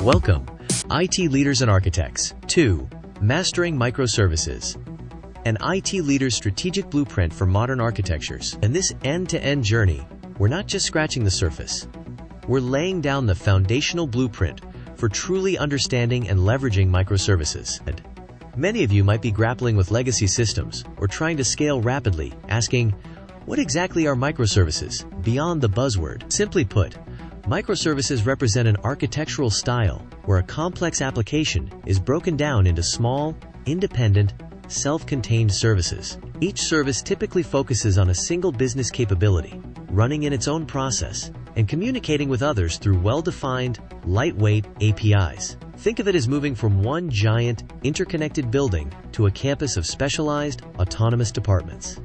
Welcome, IT leaders and architects, to Mastering Microservices, an IT leader's strategic blueprint for modern architectures. In this end-to-end journey, we're not just scratching the surface. We're laying down the foundational blueprint for truly understanding and leveraging microservices. Many of you might be grappling with legacy systems or trying to scale rapidly, asking, what exactly are microservices, beyond the buzzword? Simply put, microservices represent an architectural style where a complex application is broken down into small, independent, self-contained services. Each service typically focuses on a single business capability, running in its own process, and communicating with others through well-defined, lightweight APIs. Think of it as moving from one giant, interconnected building to a campus of specialized, autonomous departments.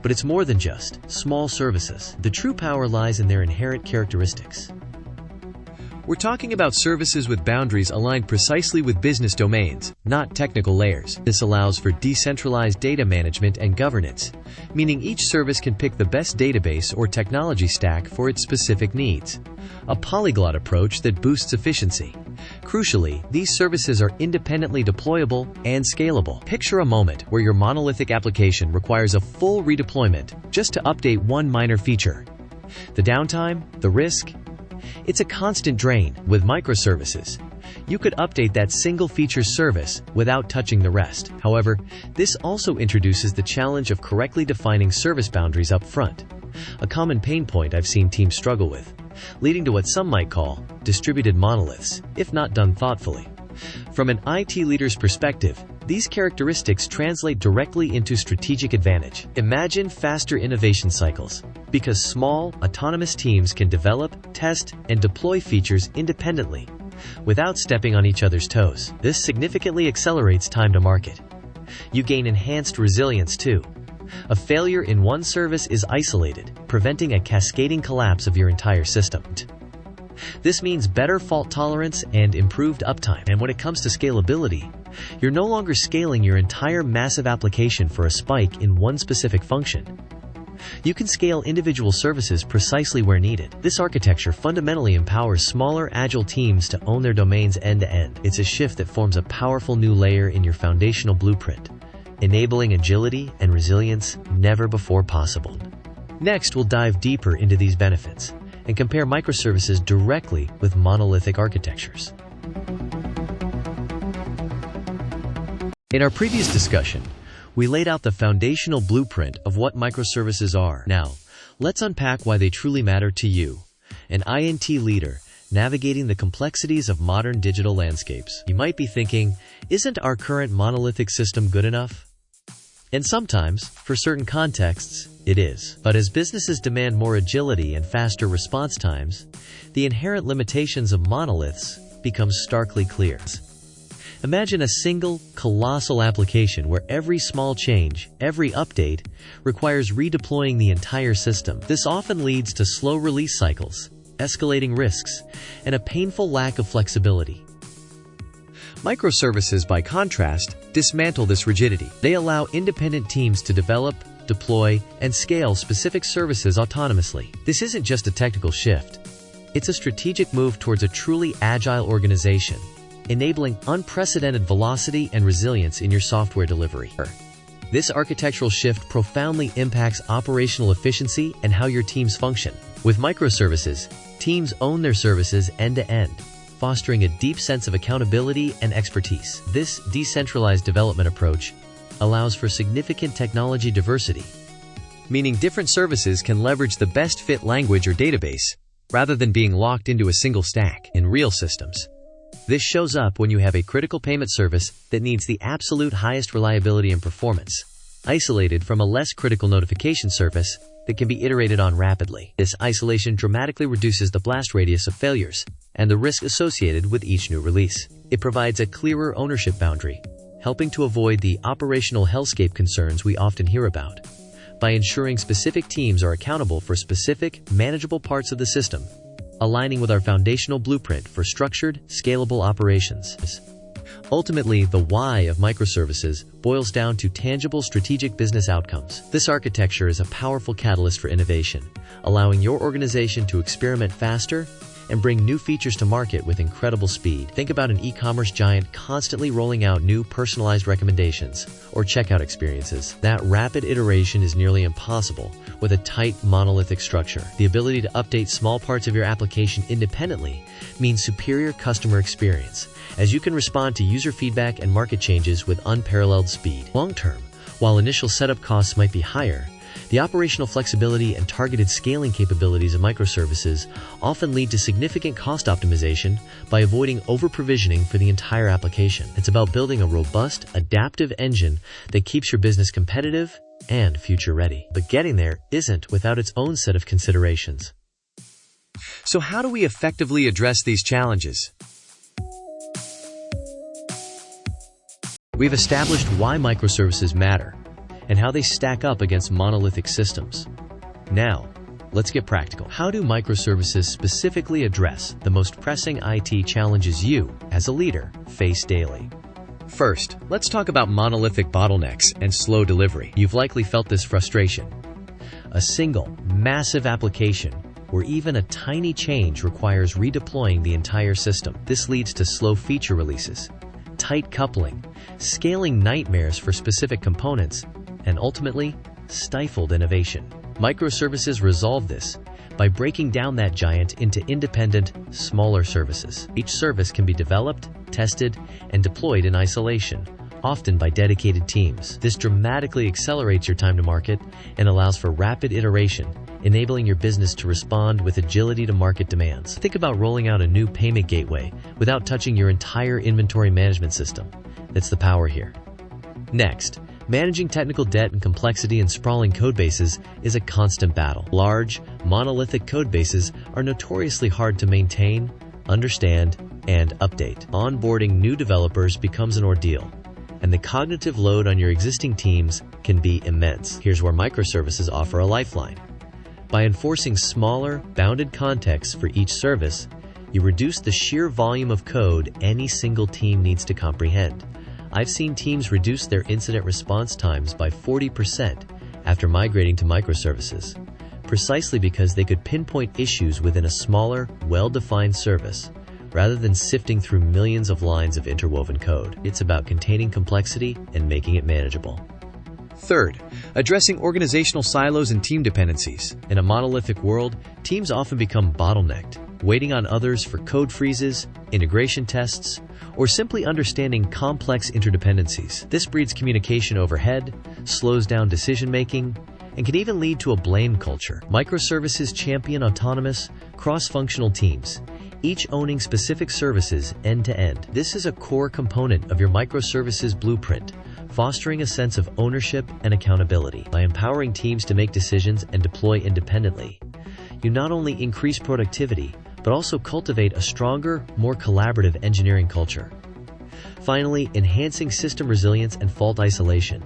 But it's more than just small services. The true power lies in their inherent characteristics. We're talking about services with boundaries aligned precisely with business domains, not technical layers. This allows for decentralized data management and governance, meaning each service can pick the best database or technology stack for its specific needs. A polyglot approach that boosts efficiency. Crucially, these services are independently deployable and scalable. Picture a moment where your monolithic application requires a full redeployment just to update one minor feature. The downtime, the risk, it's a constant drain. With microservices, you could update that single feature service without touching the rest. However, this also introduces the challenge of correctly defining service boundaries up front, a common pain point I've seen teams struggle with, leading to what some might call distributed monoliths, if not done thoughtfully. From an IT leader's perspective, these characteristics translate directly into strategic advantage. Imagine faster innovation cycles, because small, autonomous teams can develop, test, and deploy features independently, without stepping on each other's toes. This significantly accelerates time to market. You gain enhanced resilience too. A failure in one service is isolated, preventing a cascading collapse of your entire system. This means better fault tolerance and improved uptime. And when it comes to scalability, you're no longer scaling your entire massive application for a spike in one specific function. You can scale individual services precisely where needed. This architecture fundamentally empowers smaller, agile teams to own their domains end-to-end. It's a shift that forms a powerful new layer in your foundational blueprint, enabling agility and resilience never before possible. Next, we'll dive deeper into these benefits and compare microservices directly with monolithic architectures. In our previous discussion, we laid out the foundational blueprint of what microservices are. Now, let's unpack why they truly matter to you, an INT leader navigating the complexities of modern digital landscapes. You might be thinking, isn't our current monolithic system good enough? And sometimes, for certain contexts, it is. But as businesses demand more agility and faster response times, the inherent limitations of monoliths become starkly clear. Imagine a single, colossal application where every small change, every update, requires redeploying the entire system. This often leads to slow release cycles, escalating risks, and a painful lack of flexibility. Microservices, by contrast, dismantle this rigidity. They allow independent teams to develop, deploy, and scale specific services autonomously. This isn't just a technical shift. It's a strategic move towards a truly agile organization, enabling unprecedented velocity and resilience in your software delivery. This architectural shift profoundly impacts operational efficiency and how your teams function. With microservices, teams own their services end-to-end, fostering a deep sense of accountability and expertise. This decentralized development approach allows for significant technology diversity, meaning different services can leverage the best fit language or database, rather than being locked into a single stack. In real systems, this shows up when you have a critical payment service that needs the absolute highest reliability and performance, isolated from a less critical notification service that can be iterated on rapidly. This isolation dramatically reduces the blast radius of failures and the risk associated with each new release. It provides a clearer ownership boundary, helping to avoid the operational hellscape concerns we often hear about. By ensuring specific teams are accountable for specific, manageable parts of the system, aligning with our foundational blueprint for structured, scalable operations. Ultimately, the why of microservices boils down to tangible strategic business outcomes. This architecture is a powerful catalyst for innovation, allowing your organization to experiment faster and bring new features to market with incredible speed. Think about an e-commerce giant constantly rolling out new personalized recommendations or checkout experiences. That rapid iteration is nearly impossible with a tight monolithic structure. The ability to update small parts of your application independently means superior customer experience, as you can respond to user feedback and market changes with unparalleled speed. Long term, while initial setup costs might be higher, the operational flexibility and targeted scaling capabilities of microservices often lead to significant cost optimization by avoiding over-provisioning for the entire application. It's about building a robust, adaptive engine that keeps your business competitive and future-ready. But getting there isn't without its own set of considerations. So how do we effectively address these challenges? We've established why microservices matter and how they stack up against monolithic systems. Now, let's get practical. How do microservices specifically address the most pressing IT challenges you, as a leader, face daily? First, let's talk about monolithic bottlenecks and slow delivery. You've likely felt this frustration. A single, massive application where even a tiny change requires redeploying the entire system. This leads to slow feature releases, tight coupling, scaling nightmares for specific components, and ultimately, stifled innovation. Microservices resolve this by breaking down that giant into independent, smaller services. Each service can be developed, tested, and deployed in isolation, often by dedicated teams. This dramatically accelerates your time to market and allows for rapid iteration, enabling your business to respond with agility to market demands. Think about rolling out a new payment gateway without touching your entire inventory management system. That's the power here. Next, managing technical debt and complexity in sprawling codebases is a constant battle. Large, monolithic codebases are notoriously hard to maintain, understand, and update. Onboarding new developers becomes an ordeal, and the cognitive load on your existing teams can be immense. Here's where microservices offer a lifeline. By enforcing smaller, bounded contexts for each service, you reduce the sheer volume of code any single team needs to comprehend. I've seen teams reduce their incident response times by 40% after migrating to microservices, precisely because they could pinpoint issues within a smaller, well-defined service, rather than sifting through millions of lines of interwoven code. It's about containing complexity and making it manageable. Third, addressing organizational silos and team dependencies. In a monolithic world, teams often become bottlenecked, waiting on others for code freezes, integration tests, or simply understanding complex interdependencies. This breeds communication overhead, slows down decision-making, and can even lead to a blame culture. Microservices champion autonomous, cross-functional teams, each owning specific services end-to-end. This is a core component of your microservices blueprint, fostering a sense of ownership and accountability. By empowering teams to make decisions and deploy independently, you not only increase productivity, but also cultivate a stronger, more collaborative engineering culture. Finally, enhancing system resilience and fault isolation.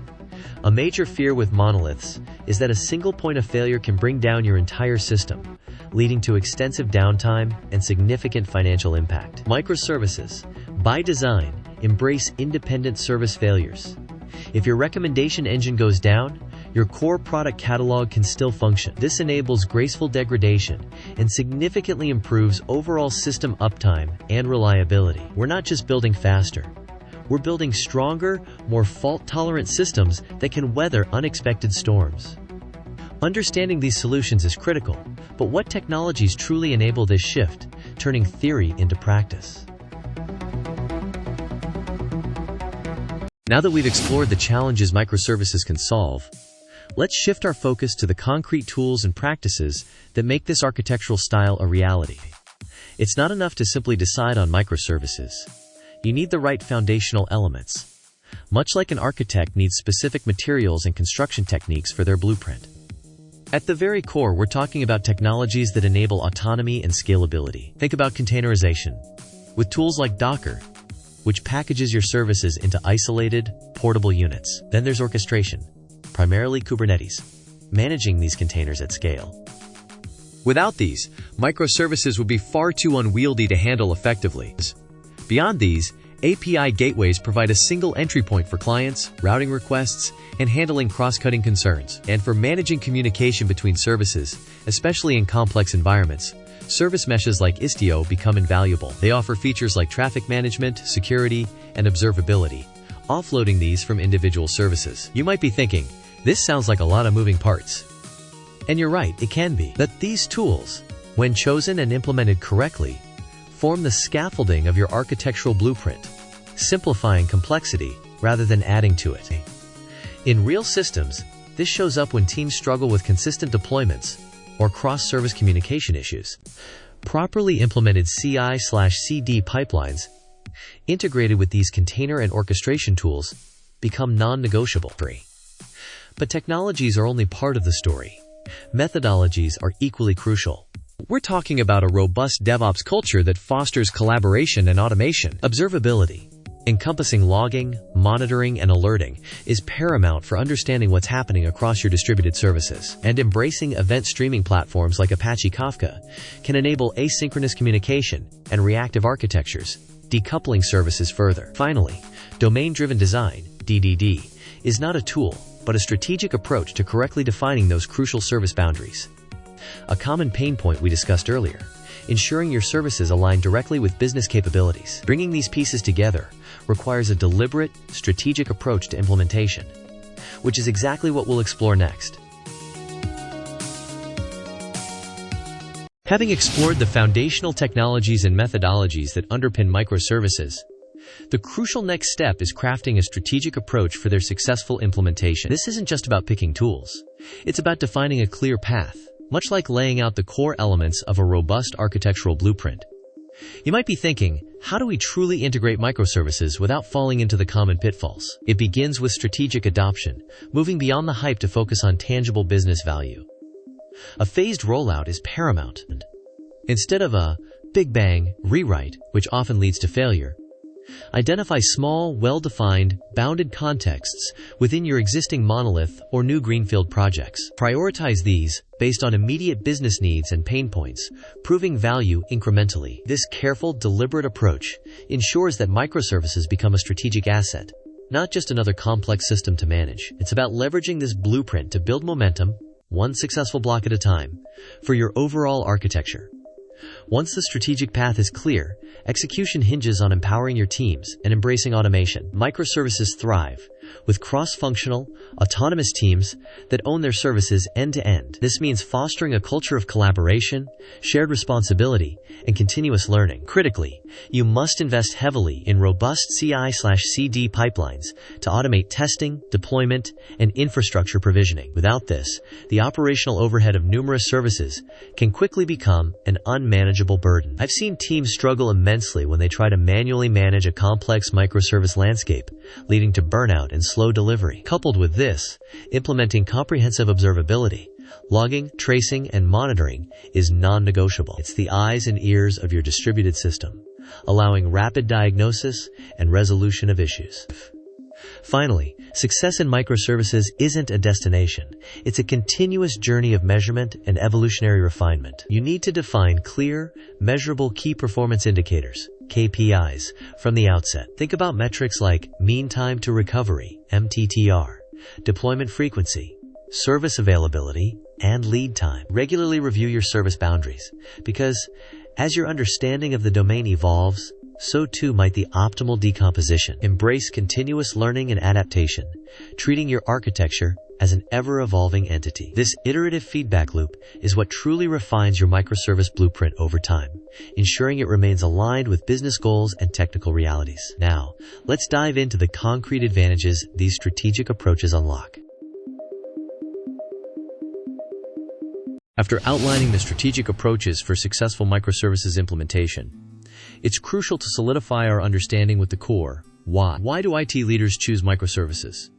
A major fear with monoliths is that a single point of failure can bring down your entire system, leading to extensive downtime and significant financial impact. Microservices, by design, embrace independent service failures. If your recommendation engine goes down, your core product catalog can still function. This enables graceful degradation and significantly improves overall system uptime and reliability. We're not just building faster. We're building stronger, more fault-tolerant systems that can weather unexpected storms. Understanding these solutions is critical, but what technologies truly enable this shift, turning theory into practice? Now that we've explored the challenges microservices can solve, let's shift our focus to the concrete tools and practices that make this architectural style a reality. It's not enough to simply decide on microservices. You need the right foundational elements. Much like an architect needs specific materials and construction techniques for their blueprint. At the very core, we're talking about technologies that enable autonomy and scalability. Think about containerization. With tools like Docker, which packages your services into isolated, portable units. Then there's orchestration, primarily Kubernetes, managing these containers at scale. Without these, microservices would be far too unwieldy to handle effectively. Beyond these, API gateways provide a single entry point for clients, routing requests, and handling cross-cutting concerns. And for managing communication between services, especially in complex environments, Service meshes like Istio become invaluable. They offer features like traffic management, security, and observability, offloading these from individual services. You might be thinking, this sounds like a lot of moving parts. And you're right, it can be. But these tools, when chosen and implemented correctly, form the scaffolding of your architectural blueprint, simplifying complexity rather than adding to it. In real systems, this shows up when teams struggle with consistent deployments or cross-service communication issues. Properly implemented CI/CD pipelines, integrated with these container and orchestration tools, become non-negotiable. But technologies are only part of the story. Methodologies are equally crucial. We're talking about a robust DevOps culture that fosters collaboration and automation. Observability, encompassing logging, monitoring, and alerting, is paramount for understanding what's happening across your distributed services. And embracing event streaming platforms like Apache Kafka can enable asynchronous communication and reactive architectures, decoupling services further. Finally, domain-driven design, DDD, is not a tool, but a strategic approach to correctly defining those crucial service boundaries. A common pain point we discussed earlier, ensuring your services align directly with business capabilities. Bringing these pieces together requires a deliberate, strategic approach to implementation, which is exactly what we'll explore next. Having explored the foundational technologies and methodologies that underpin microservices, the crucial next step is crafting a strategic approach for their successful implementation. This isn't just about picking tools. It's about defining a clear path, much like laying out the core elements of a robust architectural blueprint. You might be thinking, how do we truly integrate microservices without falling into the common pitfalls? It begins with strategic adoption, moving beyond the hype to focus on tangible business value. A phased rollout is paramount. Instead of a big bang rewrite, which often leads to failure, identify small, well-defined, bounded contexts within your existing monolith or new greenfield projects. Prioritize these based on immediate business needs and pain points, proving value incrementally. This careful, deliberate approach ensures that microservices become a strategic asset, not just another complex system to manage. It's about leveraging this blueprint to build momentum, one successful block at a time, for your overall architecture. Once the strategic path is clear, execution hinges on empowering your teams and embracing automation. Microservices thrive with cross-functional, autonomous teams that own their services end-to-end. This means fostering a culture of collaboration, shared responsibility, and continuous learning. Critically, you must invest heavily in robust CI/CD pipelines to automate testing, deployment, and infrastructure provisioning. Without this, the operational overhead of numerous services can quickly become an unmanageable burden. I've seen teams struggle immensely when they try to manually manage a complex microservice landscape, leading to burnout and slow delivery. Coupled with this, implementing comprehensive observability, logging, tracing, and monitoring is non-negotiable. It's the eyes and ears of your distributed system, allowing rapid diagnosis and resolution of issues. Finally, success in microservices isn't a destination. It's a continuous journey of measurement and evolutionary refinement. You need to define clear, measurable key performance indicators, KPIs, from the outset. Think about metrics like mean time to recovery, MTTR, deployment frequency, service availability, and lead time. Regularly review your service boundaries, because as your understanding of the domain evolves, so too might the optimal decomposition. Embrace continuous learning and adaptation, treating your architecture as an ever-evolving entity. This iterative feedback loop is what truly refines your microservice blueprint over time, ensuring it remains aligned with business goals and technical realities. Now, let's dive into the concrete advantages these strategic approaches unlock. After outlining the strategic approaches for successful microservices implementation, it's crucial to solidify our understanding with the core, why. Why do IT leaders choose microservices?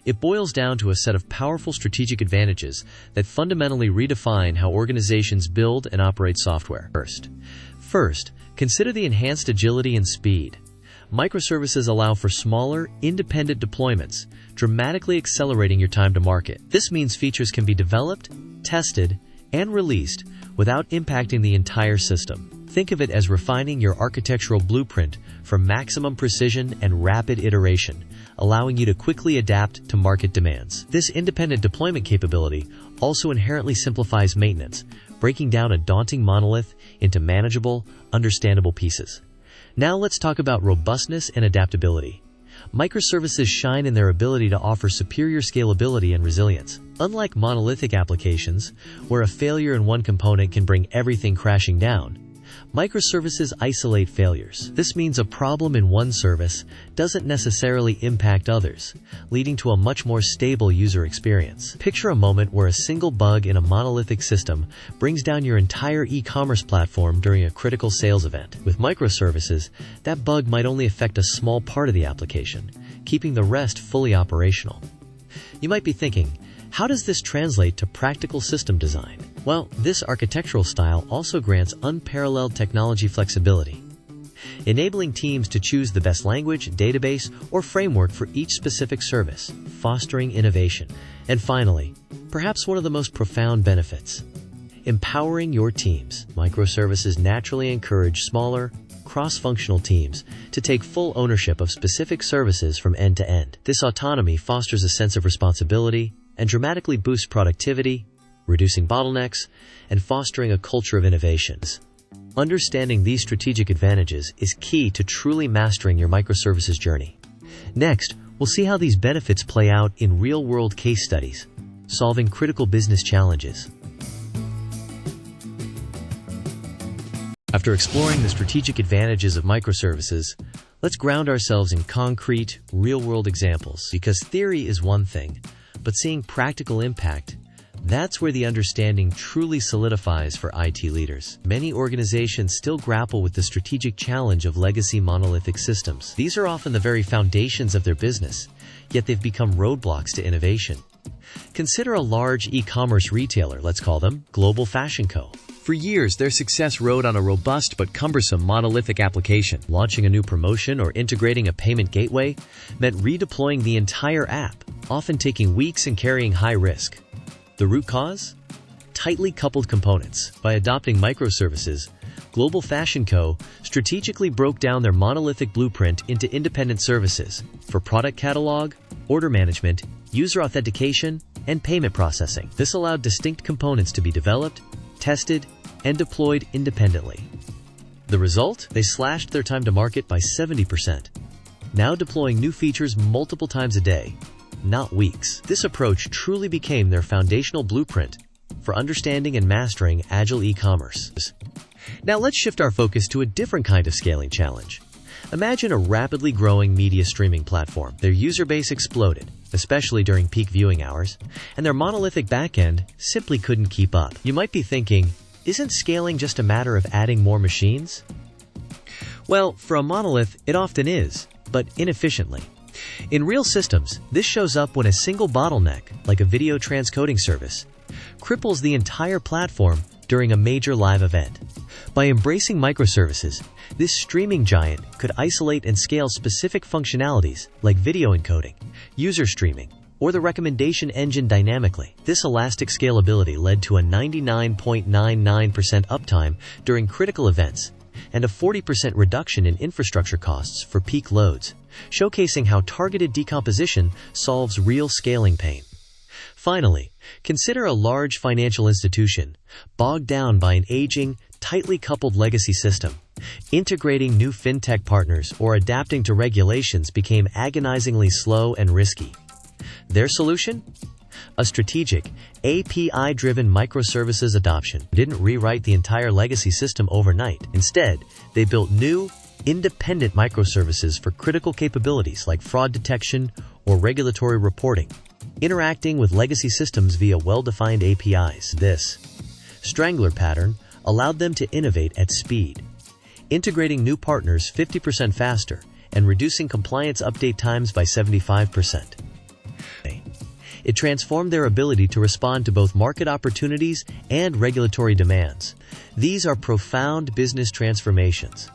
It boils down to a set of powerful strategic advantages that fundamentally redefine how organizations build and operate software. First, consider the enhanced agility and speed. Microservices allow for smaller, independent deployments, dramatically accelerating your time to market. This means features can be developed, tested, and released without impacting the entire system. Think of it as refining your architectural blueprint for maximum precision and rapid iteration, allowing you to quickly adapt to market demands. This independent deployment capability also inherently simplifies maintenance, breaking down a daunting monolith into manageable, understandable pieces. Now let's talk about robustness and adaptability. Microservices shine in their ability to offer superior scalability and resilience. Unlike monolithic applications, where a failure in one component can bring everything crashing down, microservices isolate failures. This means a problem in one service doesn't necessarily impact others, leading to a much more stable user experience. Picture a moment where a single bug in a monolithic system brings down your entire e-commerce platform during a critical sales event. With microservices, that bug might only affect a small part of the application, keeping the rest fully operational. You might be thinking, how does this translate to practical system design? Well, this architectural style also grants unparalleled technology flexibility, enabling teams to choose the best language, database, or framework for each specific service, fostering innovation. And finally, perhaps one of the most profound benefits, empowering your teams. Microservices naturally encourage smaller, cross-functional teams to take full ownership of specific services from end to end. This autonomy fosters a sense of responsibility and dramatically boosts productivity, reducing bottlenecks, and fostering a culture of innovations. Understanding these strategic advantages is key to truly mastering your microservices journey. Next, we'll see how these benefits play out in real-world case studies, solving critical business challenges. After exploring the strategic advantages of microservices, let's ground ourselves in concrete, real-world examples. Because theory is one thing, but seeing practical impact, that's where the understanding truly solidifies for IT leaders. Many organizations still grapple with the strategic challenge of legacy monolithic systems. These are often the very foundations of their business, yet they've become roadblocks to innovation. Consider a large e-commerce retailer, let's call them Global Fashion Co. For years, their success rode on a robust but cumbersome monolithic application. Launching a new promotion or integrating a payment gateway meant redeploying the entire app, often taking weeks and carrying high risk. The root cause? Tightly coupled components. By adopting microservices, Global Fashion Co. strategically broke down their monolithic blueprint into independent services for product catalog, order management, user authentication, and payment processing. This allowed distinct components to be developed, tested, and deployed independently. The result? They slashed their time to market by 70%, now deploying new features multiple times a day, not weeks. This approach truly became their foundational blueprint for understanding and mastering agile e-commerce. Now let's shift our focus to a different kind of scaling challenge. Imagine a rapidly growing media streaming platform. Their user base exploded, especially during peak viewing hours, and their monolithic backend simply couldn't keep up. You might be thinking, isn't scaling just a matter of adding more machines? Well, for a monolith, it often is, but inefficiently. In real systems, this shows up when a single bottleneck, like a video transcoding service, cripples the entire platform during a major live event. By embracing microservices, this streaming giant could isolate and scale specific functionalities like video encoding, user streaming, or the recommendation engine dynamically. This elastic scalability led to a 99.99% uptime during critical events and a 40% reduction in infrastructure costs for peak loads, showcasing how targeted decomposition solves real scaling pain. Finally, consider a large financial institution bogged down by an aging, tightly coupled legacy system. Integrating new fintech partners or adapting to regulations became agonizingly slow and risky. Their solution? A strategic, API-driven microservices adoption. Didn't rewrite the entire legacy system overnight. Instead, they built new, independent microservices for critical capabilities like fraud detection or regulatory reporting, interacting with legacy systems via well-defined APIs. This strangler pattern allowed them to innovate at speed, integrating new partners 50% faster and reducing compliance update times by 75%. It transformed their ability to respond to both market opportunities and regulatory demands. These are profound business transformations,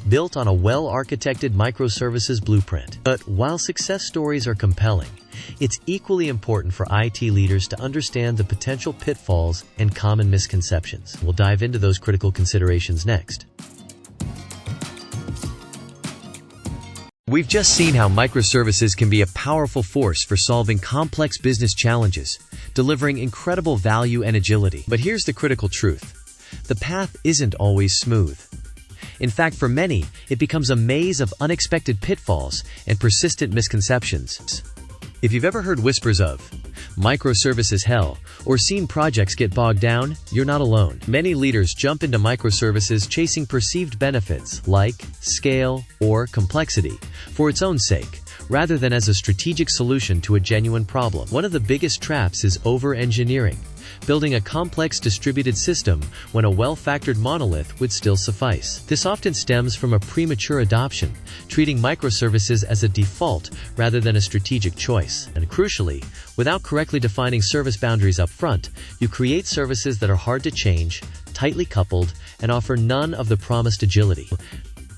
built on a well-architected microservices blueprint. But while success stories are compelling, it's equally important for IT leaders to understand the potential pitfalls and common misconceptions. We'll dive into those critical considerations next. We've just seen how microservices can be a powerful force for solving complex business challenges, delivering incredible value and agility. But here's the critical truth. The path isn't always smooth. In fact, for many, it becomes a maze of unexpected pitfalls and persistent misconceptions. If you've ever heard whispers of microservices hell or seen projects get bogged down, you're not alone. Many leaders jump into microservices chasing perceived benefits like scale or complexity for its own sake, rather than as a strategic solution to a genuine problem. One of the biggest traps is over-engineering, building a complex distributed system when a well-factored monolith would still suffice. This often stems from a premature adoption, treating microservices as a default rather than a strategic choice. And crucially, without correctly defining service boundaries up front, you create services that are hard to change, tightly coupled, and offer none of the promised agility.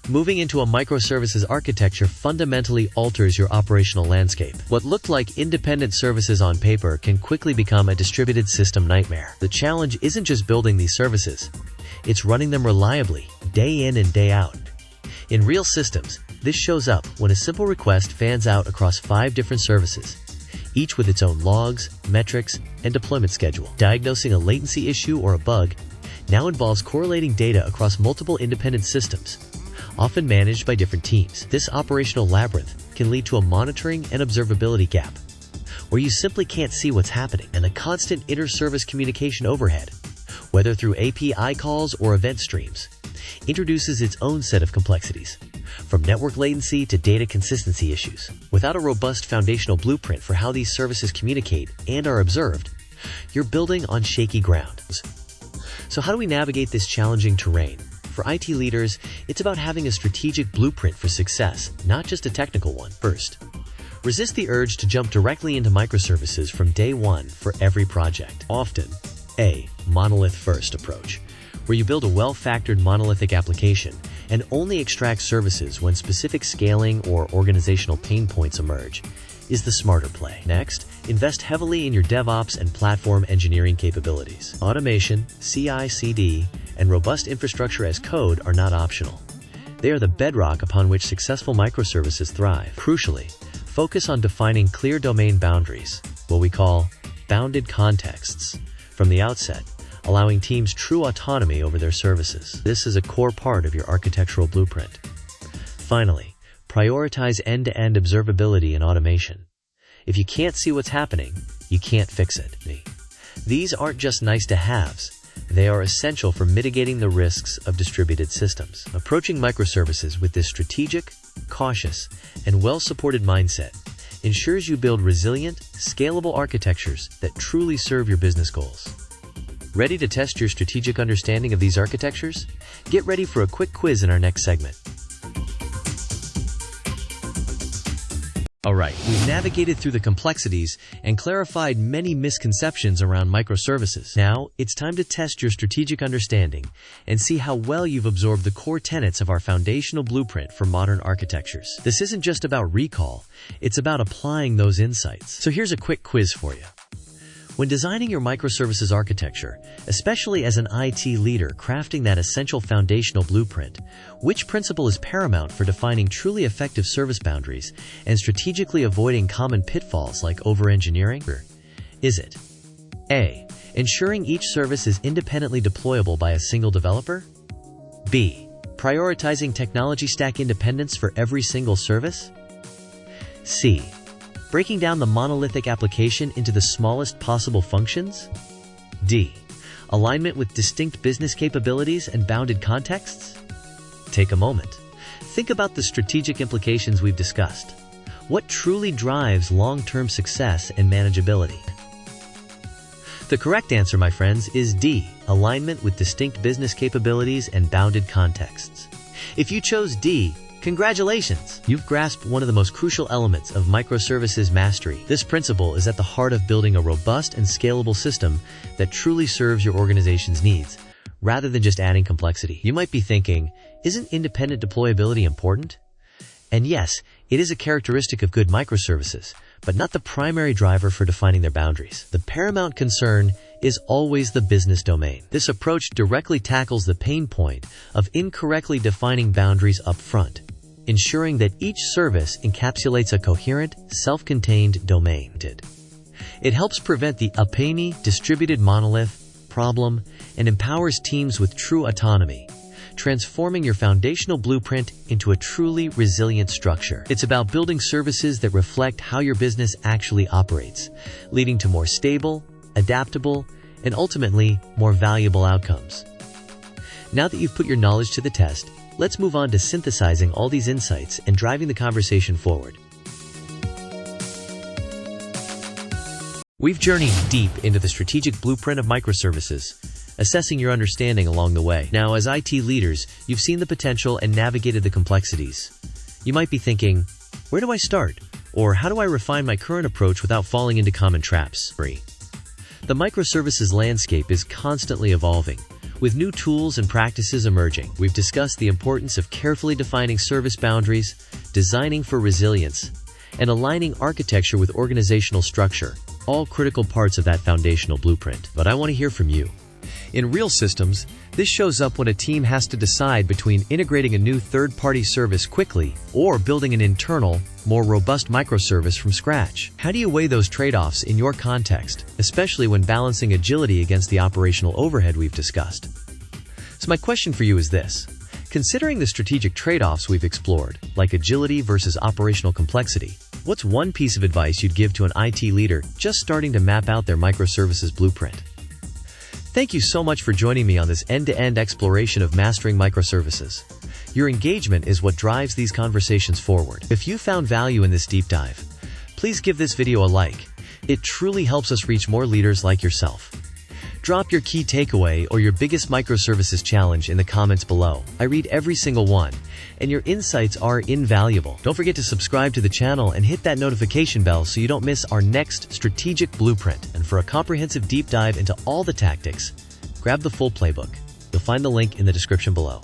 Moving into a microservices architecture fundamentally alters your operational landscape. What looked like independent services on paper can quickly become a distributed system nightmare. The challenge isn't just building these services, it's running them reliably, day in and day out. In real systems, this shows up when a simple request fans out across 5 different services, each with its own logs, metrics, and deployment schedule. Diagnosing a latency issue or a bug now involves correlating data across multiple independent systems, often managed by different teams. This operational labyrinth can lead to a monitoring and observability gap, where you simply can't see what's happening, and a constant inter-service communication overhead, whether through API calls or event streams, introduces its own set of complexities, from network latency to data consistency issues. Without a robust foundational blueprint for how these services communicate and are observed, you're building on shaky ground. So how do we navigate this challenging terrain? For IT leaders, it's about having a strategic blueprint for success, not just a technical one. First, resist the urge to jump directly into microservices from day one for every project. Often, a monolith-first approach, where you build a well-factored monolithic application and only extract services when specific scaling or organizational pain points emerge, is the smarter play. Next, invest heavily in your DevOps and platform engineering capabilities. Automation, CI/CD, and robust infrastructure as code are not optional. They are the bedrock upon which successful microservices thrive. Crucially, focus on defining clear domain boundaries, what we call bounded contexts, from the outset, allowing teams true autonomy over their services. This is a core part of your architectural blueprint. Finally, prioritize end-to-end observability and automation. If you can't see what's happening, you can't fix it. These aren't just nice-to-haves. They are essential for mitigating the risks of distributed systems. Approaching microservices with this strategic, cautious, and well-supported mindset ensures you build resilient, scalable architectures that truly serve your business goals. Ready to test your strategic understanding of these architectures? Get ready for a quick quiz in our next segment. Alright, we've navigated through the complexities and clarified many misconceptions around microservices. Now, it's time to test your strategic understanding and see how well you've absorbed the core tenets of our foundational blueprint for modern architectures. This isn't just about recall, it's about applying those insights. So here's a quick quiz for you. When designing your microservices architecture, especially as an IT leader crafting that essential foundational blueprint, which principle is paramount for defining truly effective service boundaries and strategically avoiding common pitfalls like over-engineering? Is it A, ensuring each service is independently deployable by a single developer? B, prioritizing technology stack independence for every single service? C, breaking down the monolithic application into the smallest possible functions? D, alignment with distinct business capabilities and bounded contexts? Take a moment. Think about the strategic implications we've discussed. What truly drives long-term success and manageability? The correct answer, my friends, is D, alignment with distinct business capabilities and bounded contexts. If you chose D, congratulations! You've grasped one of the most crucial elements of microservices mastery. This principle is at the heart of building a robust and scalable system that truly serves your organization's needs, rather than just adding complexity. You might be thinking, isn't independent deployability important? And yes, it is a characteristic of good microservices, but not the primary driver for defining their boundaries. The paramount concern is always the business domain. This approach directly tackles the pain point of incorrectly defining boundaries up front. ensuring that each service encapsulates a coherent, self-contained domain. It helps prevent the Apani distributed monolith problem and empowers teams with true autonomy, transforming your foundational blueprint into a truly resilient structure. It's about building services that reflect how your business actually operates, leading to more stable, adaptable, and ultimately more valuable outcomes. Now that you've put your knowledge to the test, let's move on to synthesizing all these insights and driving the conversation forward. We've journeyed deep into the strategic blueprint of microservices, assessing your understanding along the way. Now, as IT leaders, you've seen the potential and navigated the complexities. You might be thinking, where do I start? Or how do I refine my current approach without falling into common traps? The microservices landscape is constantly evolving, with new tools and practices emerging. We've discussed the importance of carefully defining service boundaries, designing for resilience, and aligning architecture with organizational structure, all critical parts of that foundational blueprint. But I want to hear from you. In real systems, this shows up when a team has to decide between integrating a new third-party service quickly or building an internal, more robust microservice from scratch. How do you weigh those trade-offs in your context, especially when balancing agility against the operational overhead we've discussed? So my question for you is this. Considering the strategic trade-offs we've explored, like agility versus operational complexity, what's one piece of advice you'd give to an IT leader just starting to map out their microservices blueprint? Thank you so much for joining me on this end-to-end exploration of mastering microservices. Your engagement is what drives these conversations forward. If you found value in this deep dive, please give this video a like. It truly helps us reach more leaders like yourself. Drop your key takeaway or your biggest microservices challenge in the comments below. I read every single one, and your insights are invaluable. Don't forget to subscribe to the channel and hit that notification bell so you don't miss our next strategic blueprint. And for a comprehensive deep dive into all the tactics, grab the full playbook. You'll find the link in the description below.